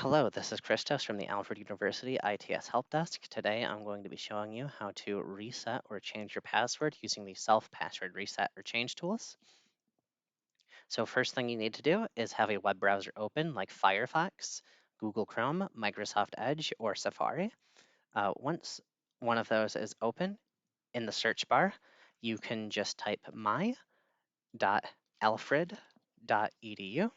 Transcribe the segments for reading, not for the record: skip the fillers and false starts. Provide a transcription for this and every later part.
Hello, this is Christos from the Alfred University ITS Help Desk. Today I'm going to be showing you how to reset or change your password using the self-password reset or change tools. So first thing you need to do is have a web browser open like Firefox, Google Chrome, Microsoft Edge, or Safari. Once one of those is open, in the search bar, you can just type my.alfred.edu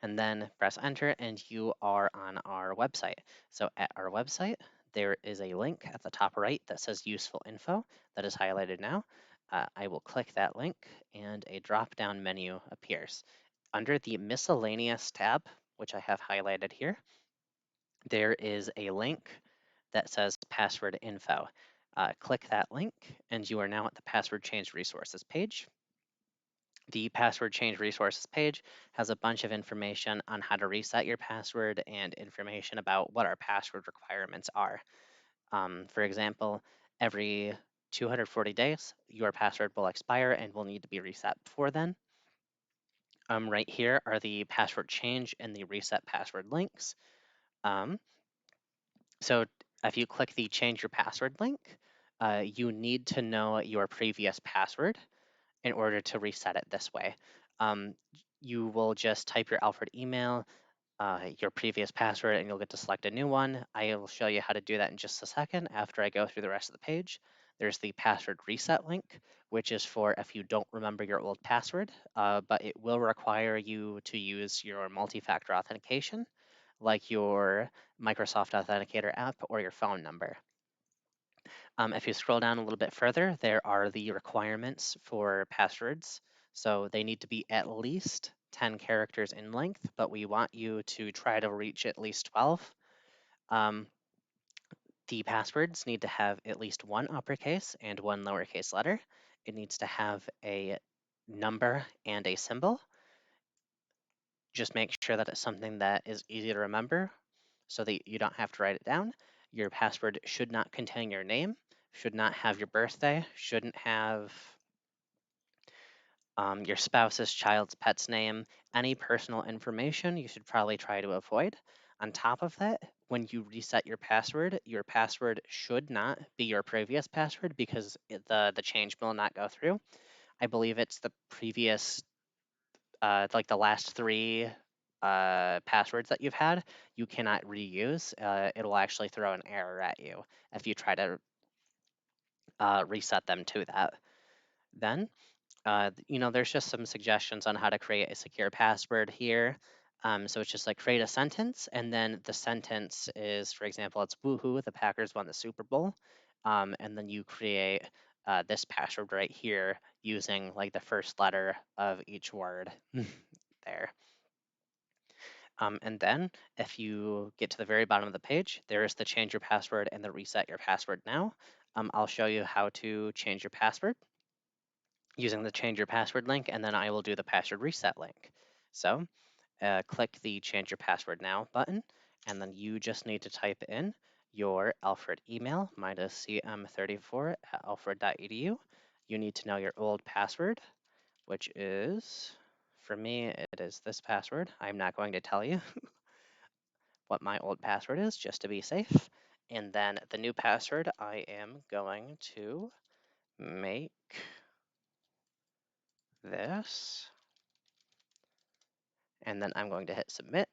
and then press enter and you are on our website. So at our website, there is a link at the top right that says useful info that is highlighted now. I will click that link and a drop down menu appears. Under the miscellaneous tab, which I have highlighted here, there is a link that says password info. Click that link and you are now at the password change resources page. The password change resources page has a bunch of information on how to reset your password and information about what our password requirements are. For example, every 240 days, your password will expire and will need to be reset before then. Right here are the password change and the reset password links. Um, so if you click the change your password link, you need to know your previous password in order to reset it this way. Um, you will just type your Alfred email, your previous password, and you'll get to select a new one. I will show you how to do that in just a second after I go through the rest of the page. There's the password reset link, which is for if you don't remember your old password, but it will require you to use your multi-factor authentication, like your Microsoft Authenticator app or your phone number. If you scroll down a little bit further, there are the requirements for passwords. So they need to be at least 10 characters in length, but we want you to try to reach at least 12. Um, the passwords need to have at least one uppercase and one lowercase letter. It needs to have a number and a symbol. Just make sure that it's something that is easy to remember so that you don't have to write it down. Your password should not contain your name, should not have your birthday, shouldn't have your spouse's child's pet's name, any personal information you should probably try to avoid. On top of that, when you reset your password should not be your previous password because the change will not go through. I believe it's the previous, like the last three passwords that you've had, you cannot reuse. It'll actually throw an error at you if you try to reset them to that. Then there's just some suggestions on how to create a secure password here. So it's just like create a sentence, and then the sentence is, for example, it's woohoo, the Packers won the Super Bowl. And then you create this password right here using like the first letter of each word there. And then if you get to the very bottom of the page, there is the change your password and the reset your password now. I'll show you how to change your password using the change your password link, and then I will do the password reset link. So click the change your password now button, and then you just need to type in your Alfred email, mine is cm34@alfred.edu. You need to know your old password, which is, for me, it is this password. I'm not going to tell you what my old password is, just to be safe. And then the new password, I am going to make this, and then I'm going to hit submit.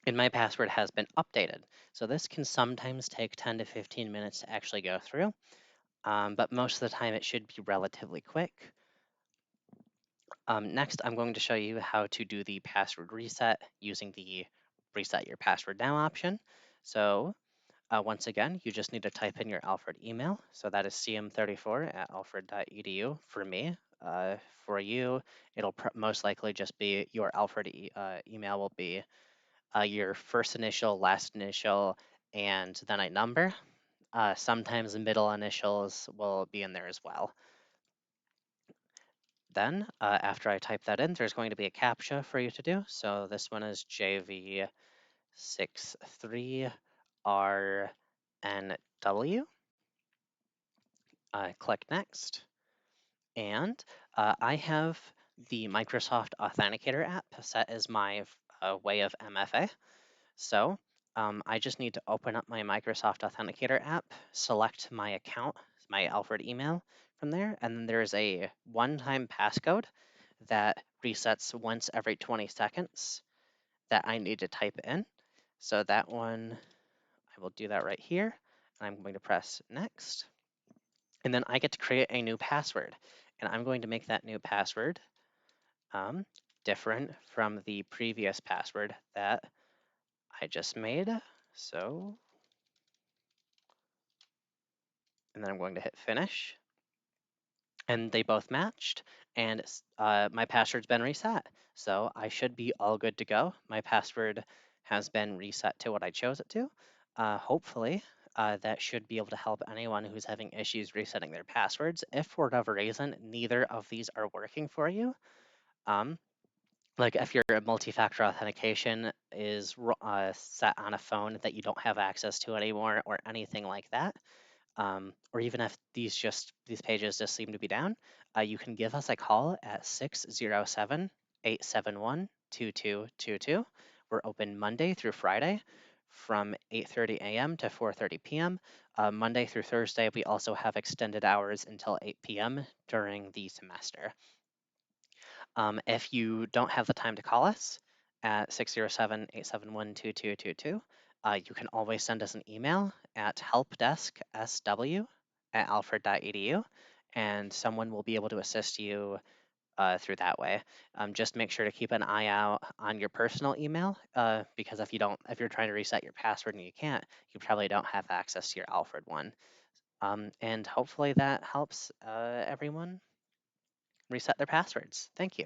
And my password has been updated. So this can sometimes take 10 to 15 minutes to actually go through, but most of the time it should be relatively quick. Next, I'm going to show you how to do the password reset using the reset your password now option. So once again, you just need to type in your Alfred email. So that is cm34@alfred.edu for me. For you, it'll most likely just be your Alfred email will be your first initial, last initial, and then a number. Sometimes the middle initials will be in there as well. Then, after I type that in, there's going to be a CAPTCHA for you to do. So this one is JV63RNW. Click Next. And I have the Microsoft Authenticator app set as my way of MFA. So I just need to open up my Microsoft Authenticator app, select my account, my Alfred email from there, and then there's a one-time passcode that resets once every 20 seconds that I need to type in. So that one, I will do that right here. And I'm going to press next. And then I get to create a new password. And I'm going to make that new password different from the previous password that I just made. So, and then I'm going to hit finish. And they both matched. And my password's been reset. So I should be all good to go. My password has been reset to what I chose it to. Hopefully, that should be able to help anyone who's having issues resetting their passwords. If for whatever reason neither of these are working for you, like if your multi-factor authentication is set on a phone that you don't have access to anymore or anything like that, or even if these pages just seem to be down, you can give us a call at 607-871-2222. We're open Monday through Friday from 8:30 a.m. to 4:30 p.m. Monday through Thursday, we also have extended hours until 8 p.m. during the semester. If you don't have the time to call us at 607-871-2222, you can always send us an email at helpdesksw@alfred.edu, and someone will be able to assist you through that way. Just make sure to keep an eye out on your personal email, because if you're trying to reset your password and you can't, you probably don't have access to your Alfred one. And hopefully that helps everyone reset their passwords. Thank you.